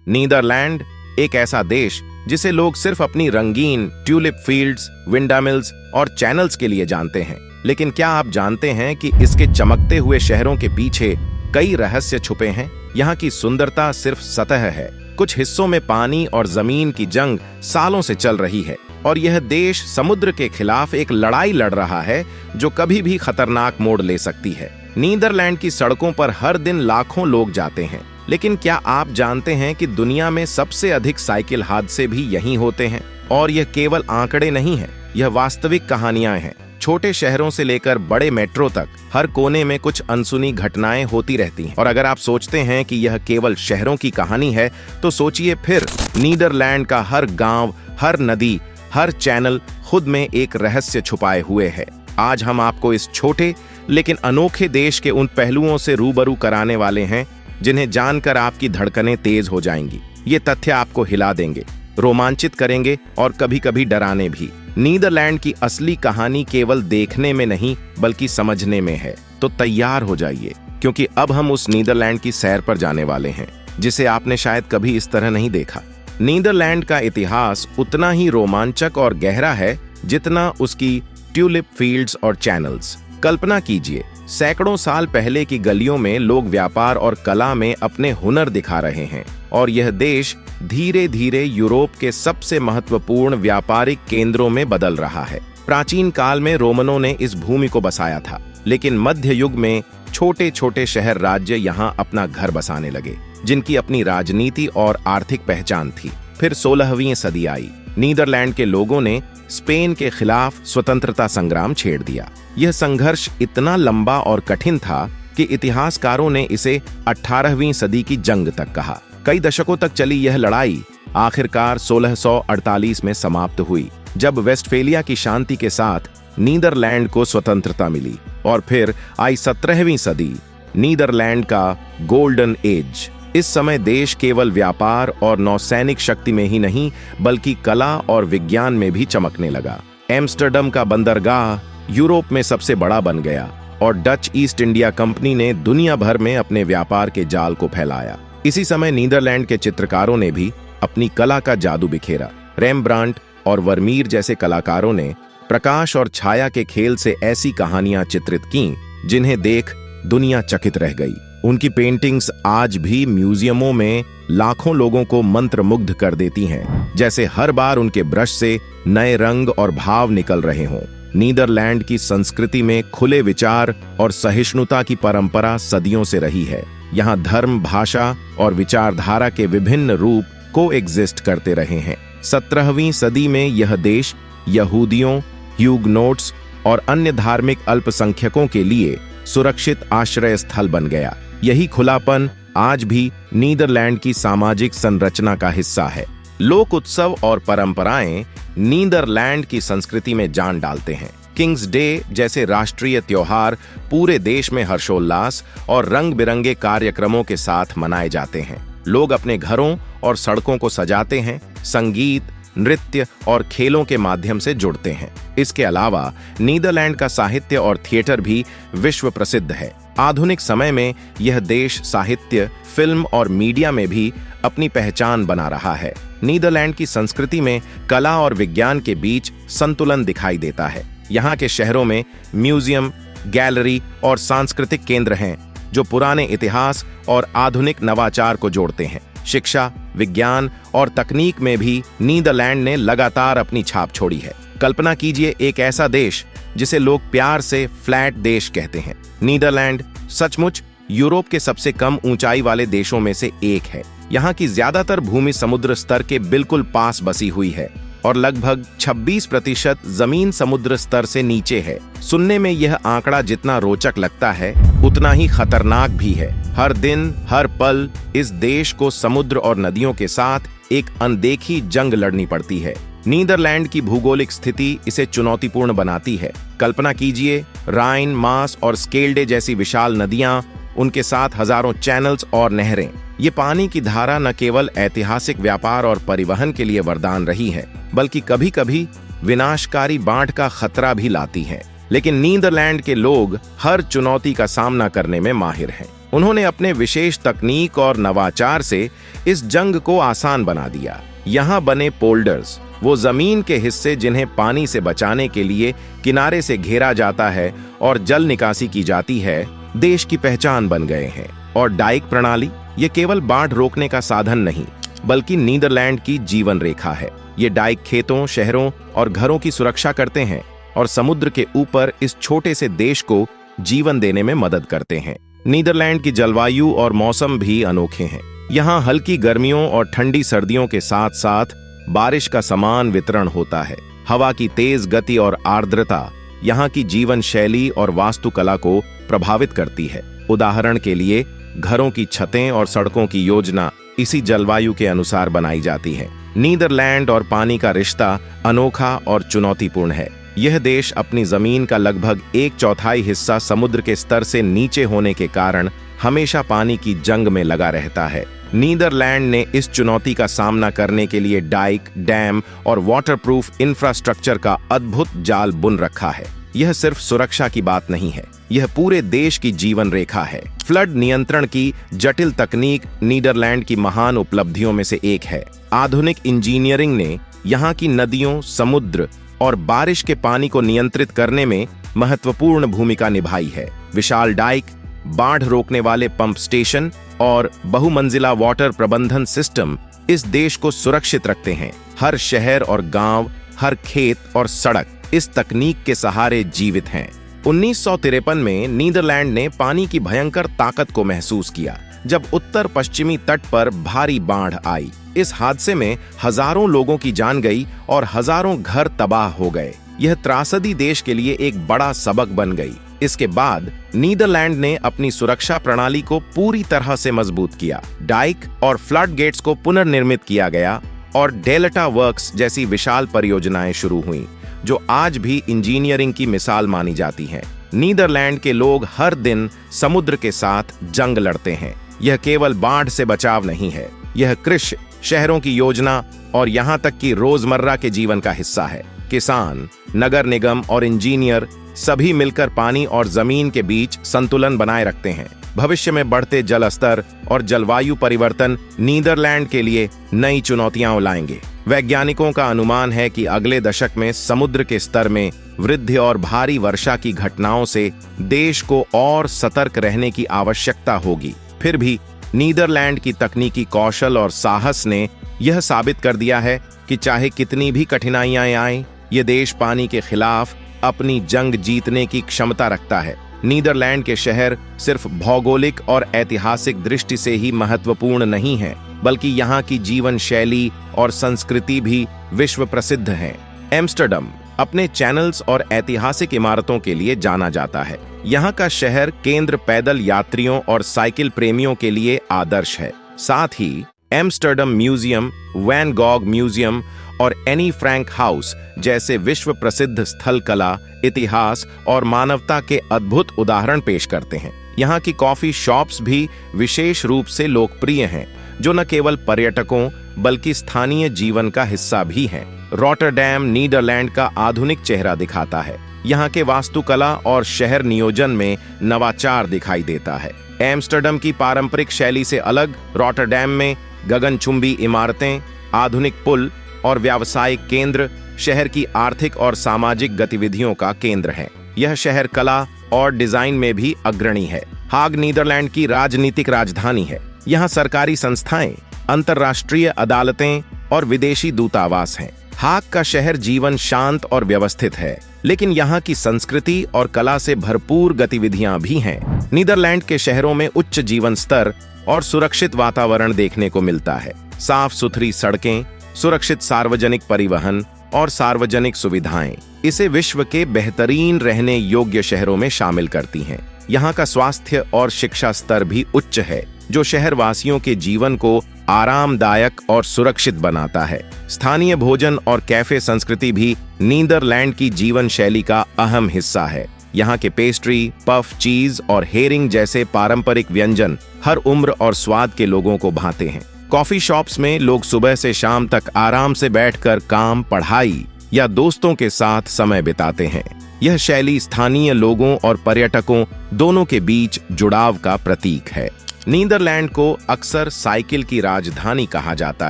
Netherlands एक ऐसा देश जिसे लोग सिर्फ अपनी रंगीन ट्यूलिप फील्ड्स, विंडामिल्स और चैनल्स के लिए जानते हैं, लेकिन क्या आप जानते हैं कि इसके चमकते हुए शहरों के पीछे कई रहस्य छुपे हैं। यहाँ की सुंदरता सिर्फ सतह है, कुछ हिस्सों में पानी और जमीन की जंग सालों से चल रही है और यह देश समुद्र के खिलाफ एक लड़ाई लड़ रहा है जो कभी भी खतरनाक मोड़ ले सकती है। नीदरलैंड की सड़कों पर हर दिन लाखों लोग जाते हैं, लेकिन क्या आप जानते हैं कि दुनिया में सबसे अधिक साइकिल हादसे भी यहीं होते हैं? और यह केवल आंकड़े नहीं हैं, यह वास्तविक कहानियां हैं। छोटे शहरों से लेकर बड़े मेट्रो तक हर कोने में कुछ अनसुनी घटनाएं होती रहती हैं। और अगर आप सोचते हैं कि यह केवल शहरों की कहानी है, तो सोचिए फिर, नीदरलैंड का हर गांव, हर नदी, हर चैनल खुद में एक रहस्य छुपाए हुए है। आज हम आपको इस छोटे लेकिन अनोखे देश के उन पहलुओं से रूबरू कराने वाले हैं जिन्हें जानकर आपकी धड़कनें तेज हो जाएंगी। ये तथ्य आपको हिला देंगे, रोमांचित करेंगे और कभी-कभी डराने भी। नीदरलैंड की असली कहानी केवल देखने में नहीं बल्कि समझने में है। तो तैयार हो जाइए, क्योंकि अब हम उस नीदरलैंड की सैर पर जाने वाले हैं जिसे आपने शायद कभी इस तरह नहीं देखा। नीदरलैंड का इतिहास उतना ही रोमांचक और गहरा है जितना उसकी ट्यूलिप फील्ड्स और चैनल्स। कल्पना कीजिए, सैकड़ों साल पहले की गलियों में लोग व्यापार और कला में अपने हुनर दिखा रहे हैं और यह देश धीरे धीरे यूरोप के सबसे महत्वपूर्ण व्यापारिक केंद्रों में बदल रहा है। प्राचीन काल में रोमनों ने इस भूमि को बसाया था, लेकिन मध्य युग में छोटे छोटे शहर राज्य यहाँ अपना घर बसाने लगे, जिनकी अपनी राजनीति और आर्थिक पहचान थी। फिर 16वीं सदी आई। नीदरलैंड के लोगों ने स्पेन के खिलाफ स्वतंत्रता संग्राम छेड़ दिया। यह संघर्ष इतना लंबा और कठिन था कि इतिहासकारों ने इसे 18वीं सदी की जंग तक कहा। कई दशकों तक चली यह लड़ाई आखिरकार 1648 में समाप्त हुई, जब वेस्टफेलिया की शांति के साथ नीदरलैंड को स्वतंत्रता मिली। और फिर आई 17वीं सदी, नीदरलैंड का गोल्डन एज। इस समय देश केवल व्यापार और नौसैनिक शक्ति में ही नहीं बल्कि कला और विज्ञान में भी चमकने लगा। एम्स्टर्डम का बंदरगाह यूरोप में सबसे बड़ा बन गया और डच ईस्ट इंडिया कंपनी ने दुनिया भर में अपने व्यापार के जाल को फैलाया। इसी समय नीदरलैंड के चित्रकारों ने भी अपनी कला का जादू बिखेरा। रेम्ब्रांट और वर्मीर जैसे कलाकारों ने प्रकाश और छाया के खेल से ऐसी कहानियां चित्रित की जिन्हें देख दुनिया चकित रह गई। उनकी पेंटिंग्स आज भी म्यूजियमों में लाखों लोगों को मंत्रमुग्ध कर देती हैं, जैसे हर बार उनके ब्रश से नए रंग और भाव निकल रहे हों। नीदरलैंड की संस्कृति में खुले विचार और सहिष्णुता की परंपरा सदियों से रही है। यहाँ धर्म, भाषा और विचारधारा के विभिन्न रूप कोएग्जिस्ट करते रहे हैं। 17वीं सदी में यह देश यहूदियों, ह्यूगनोट्स और अन्य धार्मिक अल्पसंख्यकों के लिए सुरक्षित आश्रय स्थल बन गया। यही खुलापन आज भी नीदरलैंड की सामाजिक संरचना का हिस्सा है। लोक उत्सव और परंपराएं नीदरलैंड की संस्कृति में जान डालते हैं। किंग्स डे जैसे राष्ट्रीय त्योहार पूरे देश में हर्षोल्लास और रंग बिरंगे कार्यक्रमों के साथ मनाए जाते हैं। लोग अपने घरों और सड़कों को सजाते हैं, संगीत, नृत्य और खेलों के माध्यम से जुड़ते हैं। इसके अलावा नीदरलैंड का साहित्य और थिएटर भी विश्व प्रसिद्ध है। आधुनिक समय में यह देश साहित्य, फिल्म और मीडिया में भी अपनी पहचान बना रहा है। नीदरलैंड की संस्कृति में कला और विज्ञान के बीच संतुलन दिखाई देता है। यहाँ के शहरों में म्यूजियम, गैलरी और सांस्कृतिक केंद्र हैं जो पुराने इतिहास और आधुनिक नवाचार को जोड़ते हैं। शिक्षा, विज्ञान और तकनीक में भी नीदरलैंड ने लगातार अपनी छाप छोड़ी है। कल्पना कीजिए, एक ऐसा देश जिसे लोग प्यार से फ्लैट देश कहते हैं। नीदरलैंड सचमुच यूरोप के सबसे कम ऊंचाई वाले देशों में से एक है। यहाँ की ज्यादातर भूमि समुद्र स्तर के बिल्कुल पास बसी हुई है और लगभग 26% जमीन समुद्र स्तर से नीचे है। सुनने में यह आंकड़ा जितना रोचक लगता है उतना ही खतरनाक भी है। हर दिन, हर पल इस देश को समुद्र और नदियों के साथ एक अनदेखी जंग लड़नी पड़ती है। नीदरलैंड की भूगोलिक स्थिति इसे चुनौतीपूर्ण बनाती है। कल्पना कीजिए, राइन, मास और स्केल्डे जैसी विशाल नदियां, उनके साथ हजारों चैनल्स और नहरें। ये पानी की धारा न केवल ऐतिहासिक व्यापार और परिवहन के लिए वरदान रही है, बल्कि कभी-कभी विनाशकारी बाढ़ का खतरा भी लाती है। लेकिन नीदरलैंड के लोग हर चुनौती का सामना करने में माहिर हैं। उन्होंने अपने विशेष तकनीक और नवाचार से इस जंग को आसान बना दिया। यहाँ बने पोल्डर्स, वो जमीन के हिस्से जिन्हें पानी से बचाने के लिए किनारे से घेरा जाता है और जल निकासी की जाती है, देश की पहचान बन गए हैं। और डाइक प्रणाली, ये केवल बाढ़ रोकने का साधन नहीं, बल्कि नीदरलैंड की जीवन रेखा है। ये डाइक खेतों, शहरों और घरों की सुरक्षा करते हैं और समुद्र के ऊपर इस छोटे से देश को जीवन देने में मदद करते हैं। नीदरलैंड की जलवायु और मौसम भी अनोखे हैं। यहाँ हल्की गर्मियों और ठंडी सर्दियों के साथ साथ बारिश का समान वितरण होता है। हवा की तेज गति और आर्द्रता यहाँ की जीवन शैली और वास्तुकला को प्रभावित करती है। उदाहरण के लिए, घरों की छतें और सड़कों की योजना इसी जलवायु के अनुसार बनाई जाती है। नीदरलैंड और पानी का रिश्ता अनोखा और चुनौतीपूर्ण है। यह देश अपनी जमीन का लगभग 1/4 हिस्सा समुद्र के स्तर से नीचे होने के कारण हमेशा पानी की जंग में लगा रहता है। नीदरलैंड ने इस चुनौती का सामना करने के लिए डाइक, डैम और वाटरप्रूफ इंफ्रास्ट्रक्चर का अद्भुत जाल बुन रखा है। यह सिर्फ सुरक्षा की बात नहीं है, यह पूरे देश की जीवन रेखा है। फ्लड नियंत्रण की जटिल तकनीक नीदरलैंड की महान उपलब्धियों में से एक है। आधुनिक इंजीनियरिंग ने यहाँ की नदियों, समुद्र और बारिश के पानी को नियंत्रित करने में महत्वपूर्ण भूमिका निभाई है। विशाल डाइक, बाढ़ रोकने वाले पंप स्टेशन और बहुमंजिला वाटर प्रबंधन सिस्टम इस देश को सुरक्षित रखते हैं। हर शहर और गांव, हर खेत और सड़क इस तकनीक के सहारे जीवित हैं। 1953 में नीदरलैंड ने पानी की भयंकर ताकत को महसूस किया, जब उत्तर पश्चिमी तट पर भारी बाढ़ आई। इस हादसे में हजारों लोगों की जान गई और हजारों घर तबाह हो गए। यह त्रासदी देश के लिए एक बड़ा सबक बन गई। इसके बाद नीदरलैंड ने अपनी सुरक्षा प्रणाली को पूरी तरह से मजबूत किया। डाइक और फ्लड गेट्स को पुनर्निर्मित किया गया और डेल्टा वर्क्स जैसी विशाल परियोजनाएं शुरू हुईं, जो आज भी इंजीनियरिंग की मिसाल मानी जाती हैं। नीदरलैंड के लोग हर दिन समुद्र के साथ जंग लड़ते हैं। यह केवल बाढ़ से बचाव नहीं है, यह कृषि, शहरों की योजना और यहाँ तक कि रोजमर्रा के जीवन का हिस्सा है। किसान, नगर निगम और इंजीनियर सभी मिलकर पानी और जमीन के बीच संतुलन बनाए रखते हैं। भविष्य में बढ़ते जल स्तर और जलवायु परिवर्तन नीदरलैंड के लिए नई चुनौतियां लाएंगे। वैज्ञानिकों का अनुमान है कि अगले दशक में समुद्र के स्तर में वृद्धि और भारी वर्षा की घटनाओं से देश को और सतर्क रहने की आवश्यकता होगी। फिर भी नीदरलैंड की तकनीकी कौशल और साहस ने यह साबित कर दिया है कि चाहे कितनी भी कठिनाइयां आएं, ये देश पानी के खिलाफ अपनी जंग जीतने की क्षमता रखता है। नीदरलैंड के शहर सिर्फ भौगोलिक और ऐतिहासिक दृष्टि से ही महत्वपूर्ण नहीं है, बल्कि यहाँ की जीवन शैली और संस्कृति भी विश्व प्रसिद्ध है। एम्स्टर्डम अपने चैनल्स और ऐतिहासिक इमारतों के लिए जाना जाता है। यहाँ का शहर केंद्र पैदल यात्रियों और साइकिल प्रेमियों के लिए आदर्श है। साथ ही Amsterdam museum, Van Gogh museum और एनी फ्रैंक हाउस जैसे विश्व प्रसिद्ध स्थल कला, इतिहास और मानवता के अद्भुत उदाहरण पेश करते हैं। यहाँ की कॉफी शॉप्स भी विशेष रूप से लोकप्रिय हैं, जो न केवल पर्यटकों बल्कि स्थानीय जीवन का हिस्सा भी हैं। रॉटरडैम नीदरलैंड का आधुनिक चेहरा दिखाता है। यहाँ के वास्तुकला और शहर नियोजन में नवाचार दिखाई देता है। एम्स्टर्डम की पारंपरिक शैली से अलग रॉटरडैम में गगनचुंबी इमारतें, आधुनिक पुल और व्यावसायिक केंद्र शहर की आर्थिक और सामाजिक गतिविधियों का केंद्र है। यह शहर कला और डिजाइन में भी अग्रणी है। हाग नीदरलैंड की राजनीतिक राजधानी है। यहाँ सरकारी संस्थाएं, अंतर्राष्ट्रीय अदालतें और विदेशी दूतावास हैं। हाग का शहर जीवन शांत और व्यवस्थित है, लेकिन यहाँ की संस्कृति और कला से भरपूर गतिविधियां भी हैं। नीदरलैंड के शहरों में उच्च जीवन स्तर और सुरक्षित वातावरण देखने को मिलता है। साफ सुथरी सड़कें, सुरक्षित सार्वजनिक परिवहन और सार्वजनिक सुविधाएं इसे विश्व के बेहतरीन रहने योग्य शहरों में शामिल करती हैं। यहाँ का स्वास्थ्य और शिक्षा स्तर भी उच्च है, जो शहरवासियों के जीवन को आरामदायक और सुरक्षित बनाता है। स्थानीय भोजन और कैफे संस्कृति भी नीदरलैंड की जीवन शैली का अहम हिस्सा है। यहाँ के पेस्ट्री, पफ, चीज और हेरिंग जैसे पारंपरिक व्यंजन हर उम्र और स्वाद के लोगों को भाते हैं। कॉफी शॉप्स में लोग सुबह से शाम तक आराम से बैठकर काम, पढ़ाई या दोस्तों के साथ समय बिताते हैं। यह शैली स्थानीय लोगों और पर्यटकों दोनों के बीच जुड़ाव का प्रतीक है। नीदरलैंड को अक्सर साइकिल की राजधानी कहा जाता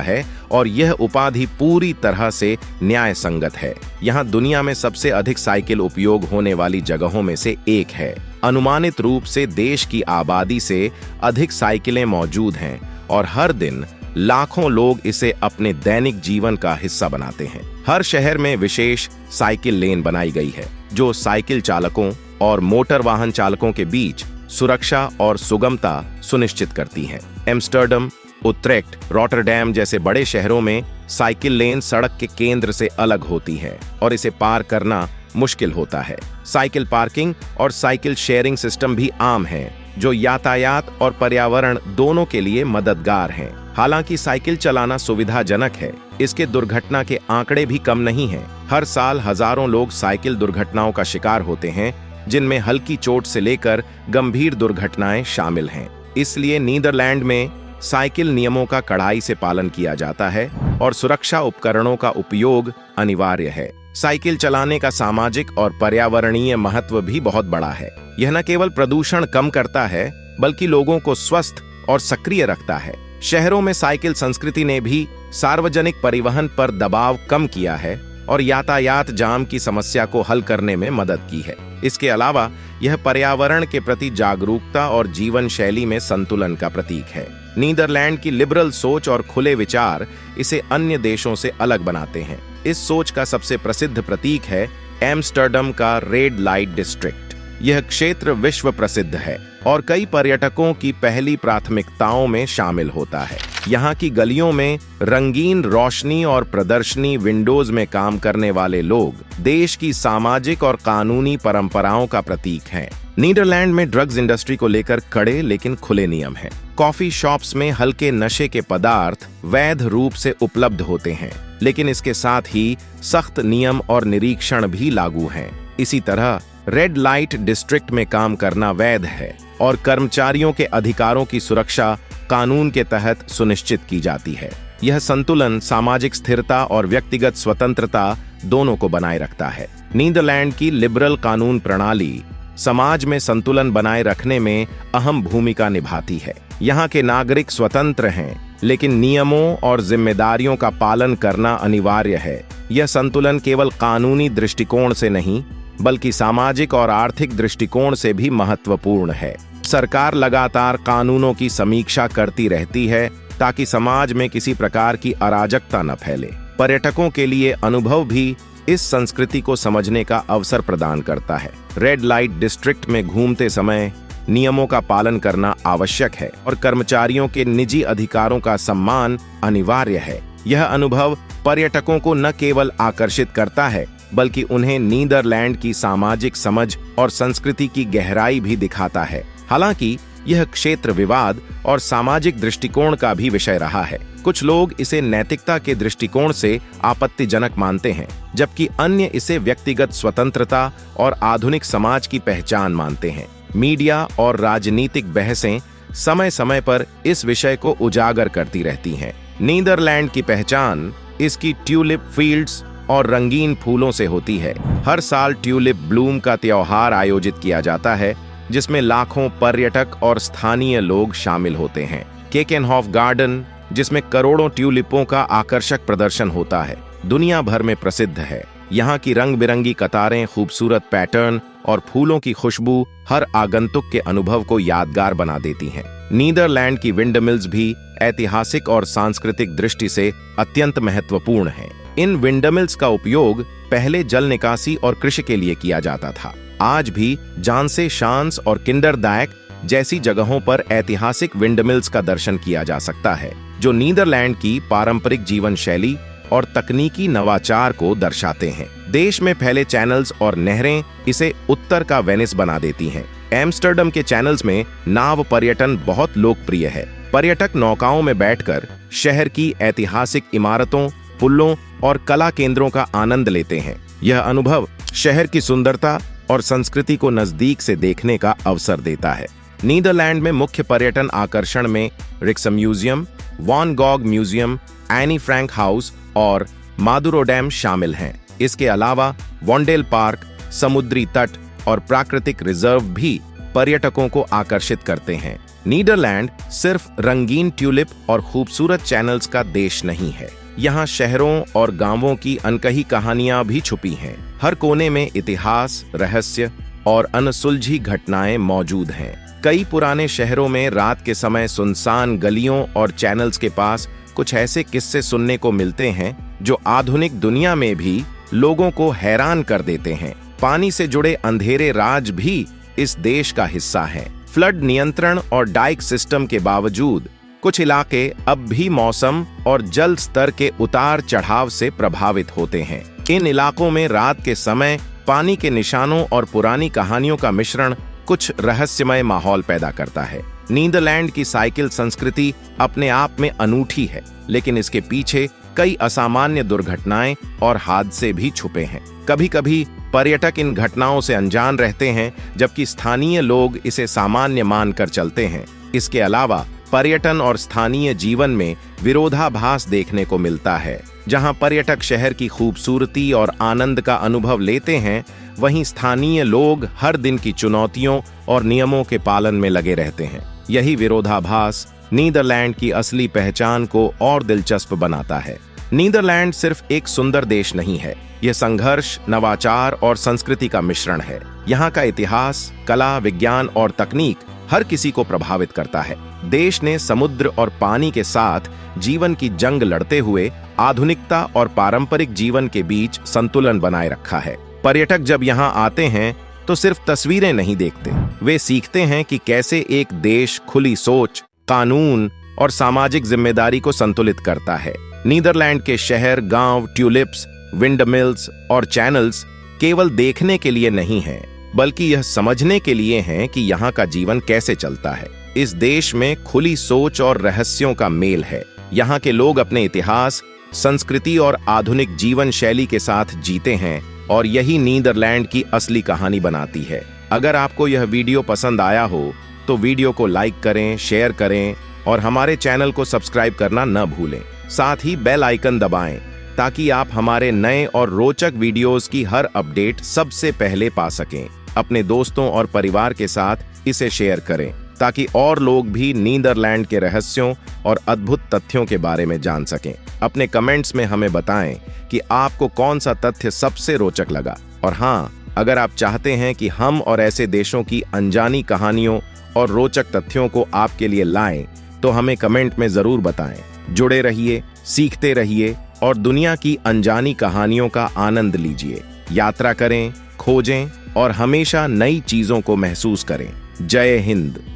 है और यह उपाधि पूरी तरह से न्याय संगत है। यहाँ दुनिया में सबसे अधिक साइकिल उपयोग होने वाली जगहों में से एक है। अनुमानित रूप से देश की आबादी से अधिक साइकिलें मौजूद हैं और हर दिन लाखों लोग इसे अपने दैनिक जीवन का हिस्सा बनाते हैं। हर शहर में विशेष साइकिल लेन बनाई गई है जो साइकिल चालकों और मोटर वाहन चालकों के बीच सुरक्षा और सुगमता सुनिश्चित करती हैं। एम्स्टर्डम, उट्रेक्ट, रॉटरडैम जैसे बड़े शहरों में साइकिल लेन सड़क के केंद्र से अलग होती है और इसे पार करना मुश्किल होता है। साइकिल पार्किंग और साइकिल शेयरिंग सिस्टम भी आम हैं जो यातायात और पर्यावरण दोनों के लिए मददगार हैं। हालांकि साइकिल चलाना सुविधाजनक है, इसके दुर्घटना के आंकड़े भी कम नहीं हैं। हर साल हजारों लोग साइकिल दुर्घटनाओं का शिकार होते हैं, जिनमें हल्की चोट से लेकर गंभीर दुर्घटनाएं शामिल हैं। इसलिए नीदरलैंड में साइकिल नियमों का कड़ाई से पालन किया जाता है और सुरक्षा उपकरणों का उपयोग अनिवार्य है। साइकिल चलाने का सामाजिक और पर्यावरणीय महत्व भी बहुत बड़ा है। यह न केवल प्रदूषण कम करता है बल्कि लोगों को स्वस्थ और सक्रिय रखता है। शहरों में साइकिल संस्कृति ने भी सार्वजनिक परिवहन पर दबाव कम किया है और यातायात जाम की समस्या को हल करने में मदद की है। इसके अलावा यह पर्यावरण के प्रति जागरूकता और जीवन शैली में संतुलन का प्रतीक है। नीदरलैंड की लिबरल सोच और खुले विचार इसे अन्य देशों से अलग बनाते हैं। इस सोच का सबसे प्रसिद्ध प्रतीक है एम्स्टर्डम का रेड लाइट डिस्ट्रिक्ट। यह क्षेत्र विश्व प्रसिद्ध है और कई पर्यटकों की पहली प्राथमिकताओं में शामिल होता है। यहाँ की गलियों में रंगीन रोशनी और प्रदर्शनी विंडोज में काम करने वाले लोग देश की सामाजिक और कानूनी परंपराओं का प्रतीक हैं। नीदरलैंड में ड्रग्स इंडस्ट्री को लेकर कड़े लेकिन खुले नियम हैं। कॉफी शॉप्स में हल्के नशे के पदार्थ वैध रूप से उपलब्ध होते हैं, लेकिन इसके साथ ही सख्त नियम और निरीक्षण भी लागू हैं। इसी तरह रेड लाइट डिस्ट्रिक्ट में काम करना वैध है और कर्मचारियों के अधिकारों की सुरक्षा कानून के तहत सुनिश्चित की जाती है। यह संतुलन सामाजिक स्थिरता और व्यक्तिगत स्वतंत्रता दोनों को बनाए रखता है। नीदरलैंड की लिबरल कानून प्रणाली समाज में संतुलन बनाए रखने में अहम भूमिका निभाती है। यहाँ के नागरिक स्वतंत्र हैं, लेकिन नियमों और जिम्मेदारियों का पालन करना अनिवार्य है। यह संतुलन केवल कानूनी दृष्टिकोण से नहीं बल्कि सामाजिक और आर्थिक दृष्टिकोण से भी महत्वपूर्ण है। सरकार लगातार कानूनों की समीक्षा करती रहती है ताकि समाज में किसी प्रकार की अराजकता न फैले। पर्यटकों के लिए अनुभव भी इस संस्कृति को समझने का अवसर प्रदान करता है। रेड लाइट डिस्ट्रिक्ट में घूमते समय नियमों का पालन करना आवश्यक है और कर्मचारियों के निजी अधिकारों का सम्मान अनिवार्य है। यह अनुभव पर्यटकों को न केवल आकर्षित करता है बल्कि उन्हें नीदरलैंड की सामाजिक समझ और संस्कृति की गहराई भी दिखाता है। हालांकि यह क्षेत्र विवाद और सामाजिक दृष्टिकोण का भी विषय रहा है। कुछ लोग इसे नैतिकता के दृष्टिकोण से आपत्तिजनक मानते हैं, जबकि अन्य इसे व्यक्तिगत स्वतंत्रता और आधुनिक समाज की पहचान मानते हैं। मीडिया और राजनीतिक बहसें समय समय पर इस विषय को उजागर करती रहती हैं। नीदरलैंड की पहचान इसकी ट्यूलिप फील्ड्स और रंगीन फूलों से होती है। हर साल ट्यूलिप ब्लूम का त्योहार आयोजित किया जाता है, जिसमें लाखों पर्यटक और स्थानीय लोग शामिल होते हैं। केकेनहॉफ गार्डन, जिसमें करोड़ों ट्यूलिपों का आकर्षक प्रदर्शन होता है, दुनिया भर में प्रसिद्ध है। यहाँ की रंग बिरंगी कतारें, खूबसूरत पैटर्न और फूलों की खुशबू हर आगंतुक के अनुभव को यादगार बना देती हैं। नीदरलैंड की विंडमिल्स भी ऐतिहासिक और सांस्कृतिक दृष्टि से अत्यंत महत्वपूर्ण हैं। इन विंडमिल्स का उपयोग पहले जल निकासी और कृषि के लिए किया जाता था। आज भी जानसे शांस और किंडरडायक जैसी जगहों पर ऐतिहासिक विंडमिल्स का दर्शन किया जा सकता है, जो नीदरलैंड की पारंपरिक जीवन शैली और तकनीकी नवाचार को दर्शाते हैं। देश में फैले चैनल्स और नहरें इसे उत्तर का वेनिस बना देती हैं। एम्स्टर्डम के चैनल्स में नाव पर्यटन बहुत लोकप्रिय है। पर्यटक नौकाओं में बैठकर शहर की ऐतिहासिक इमारतों, पुलों और कला केंद्रों का आनंद लेते हैं। यह अनुभव शहर की सुंदरता और संस्कृति को नजदीक से देखने का अवसर देता है। नीदरलैंड में मुख्य पर्यटन आकर्षण में Rijksmuseum, Van Gogh museum, Anne Frank house और मादुरोडैम शामिल हैं। इसके अलावा वॉन्डेल पार्क, समुद्री तट और प्राकृतिक रिजर्व भी पर्यटकों को आकर्षित करते हैं। नीदरलैंड सिर्फ रंगीन ट्यूलिप और खूबसूरत चैनल्स का देश नहीं है। यहाँ शहरों और गांवों की अनकही कहानियां भी छुपी हैं। हर कोने में इतिहास, रहस्य और अनसुलझी घटनाएं मौजूद हैं। कई पुराने शहरों में रात के समय सुनसान गलियों और चैनल्स के पास कुछ ऐसे किस्से सुनने को मिलते हैं जो आधुनिक दुनिया में भी लोगों को हैरान कर देते हैं। पानी से जुड़े अंधेरे राज भी इस देश का हिस्सा हैं। फ्लड नियंत्रण और डाइक सिस्टम के बावजूद कुछ इलाके अब भी मौसम और जल स्तर के उतार चढ़ाव से प्रभावित होते हैं। इन इलाकों में रात के समय पानी के निशानों और पुरानी कहानियों का मिश्रण कुछ रहस्यमय माहौल पैदा करता है। नीदरलैंड की साइकिल संस्कृति अपने आप में अनूठी है, लेकिन इसके पीछे कई असामान्य दुर्घटनाएं और हादसे भी छुपे हैं। कभी-कभी पर्यटक इन घटनाओं से अनजान रहते हैं, जबकि स्थानीय लोग इसे सामान्य मानकर चलते हैं। इसके अलावा पर्यटन और स्थानीय जीवन में विरोधाभास देखने को मिलता है। जहां पर्यटक शहर की खूबसूरती और आनंद का अनुभव लेते हैं, वहीं स्थानीय लोग हर दिन की चुनौतियों और नियमों के पालन में लगे रहते हैं। यही विरोधाभास नीदरलैंड की असली पहचान को और दिलचस्प बनाता है। नीदरलैंड सिर्फ एक सुंदर देश नहीं है, यह संघर्ष, नवाचार और संस्कृति का मिश्रण है। यहाँ का इतिहास, कला, विज्ञान और तकनीक हर किसी को प्रभावित करता है। देश ने समुद्र और पानी के साथ जीवन की जंग लड़ते हुए आधुनिकता और पारंपरिक जीवन के बीच संतुलन बनाए रखा है। पर्यटक जब यहाँ आते हैं तो सिर्फ तस्वीरें नहीं देखते, वे सीखते हैं कि कैसे एक देश खुली सोच, कानून और सामाजिक जिम्मेदारी को संतुलित करता है। नीदरलैंड के शहर, गांव, ट्यूलिप्स, विंडमिल्स और चैनल्स केवल देखने के लिए नहीं हैं, बल्कि यह समझने के लिए हैं कि यहाँ का जीवन कैसे चलता है। इस देश में खुली सोच और रहस्यों का मेल है। यहाँ के लोग अपने इतिहास, संस्कृति और आधुनिक जीवन शैली के साथ जीते हैं, और यही नीदरलैंड की असली कहानी बनाती है। अगर आपको यह वीडियो पसंद आया हो तो वीडियो को लाइक करें, शेयर करें और हमारे चैनल को सब्सक्राइब करना न भूलें। साथ ही बेल आइकन दबाएं ताकि आप हमारे नए और रोचक वीडियोस की हर अपडेट सबसे पहले पा सकें। अपने दोस्तों और परिवार के साथ इसे शेयर करें ताकि और लोग भी नीदरलैंड के रहस्यों और अद्भुत तथ्यों के बारे में जान सकें। अपने कमेंट्स में हमें बताएं कि आपको कौन सा तथ्य सबसे रोचक लगा। और हाँ, अगर आप चाहते हैं कि हम और ऐसे देशों की अनजानी कहानियों और रोचक तथ्यों को आपके लिए लाएं, तो हमें कमेंट में जरूर बताएं। जुड़े रहिए, सीखते रहिए और दुनिया की अनजानी कहानियों का आनंद लीजिए। यात्रा करें, खोजें और हमेशा नई चीजों को महसूस करें। जय हिंद।